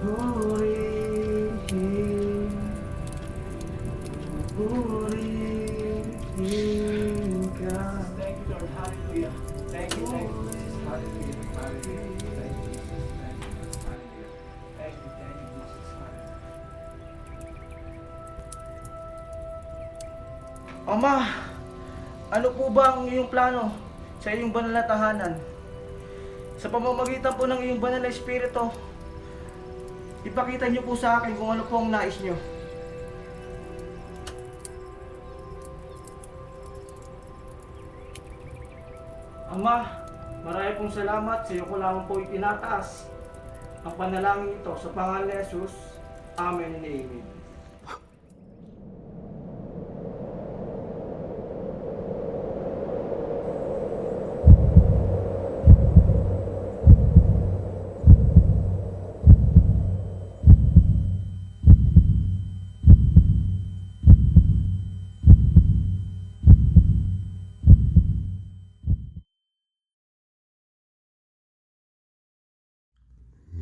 Purihin, purihin ka. Thank you, Lord. Hallelujah. Thank you, Jesus. Hallelujah. Hallelujah. Thank you, Jesus. Thank you. Hallelujah. Thank you, Jesus. Hallelujah. Ama, ano po ba ang iyong plano sa iyong banal na tahanan? Sa pamamagitan po ng iyong banal na espiritu, ipakita niyo po sa akin kung ano po ang nais niyo. Ama, marami pong salamat. Sa iyo ko lamang po itinataas ang panalangin ito sa pangalan ni Jesus. Amen and amen.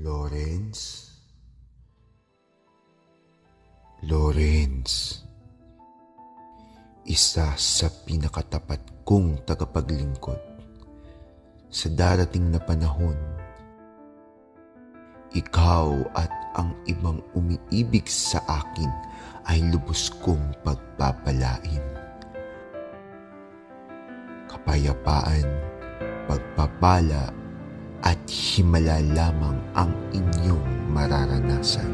Lawrence? Lawrence, isa sa pinakatapat kong tagapaglingkod. Sa darating na panahon, ikaw at ang ibang umiibig sa akin ay lubos kong pagpapalain. Kapayapaan, pagpapala, at himala lamang ang inyong mararanasan.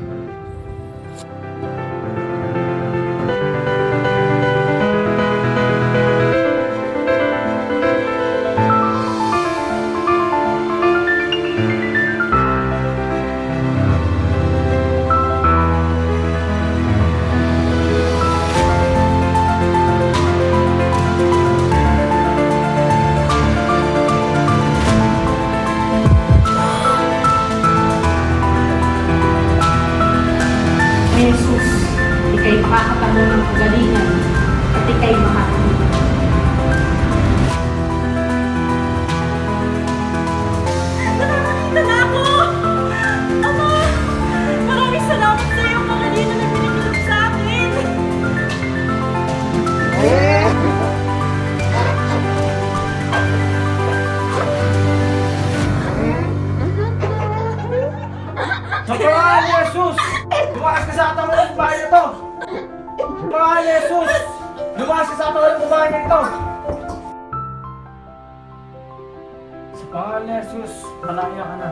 Jesus, ika'y makakatamo ng kagalingan at ika'y makakatamo. Nakakakita na ako! Ama! Maraming salamat sa iyong kagalingan na binigilap sa akin! Sa pangalan ni Jesus, lumakas ka sa katawan ng babae na ito. Sa pangalan ni Jesus, lumakas ka sa katawan ng babae na ito. Sa pangalan ni Jesus, malaya ka na.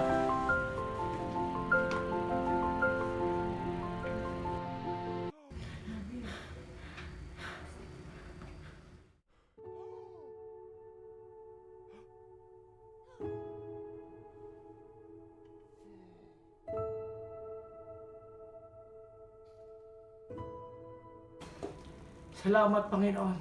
Salamat, Panginoon.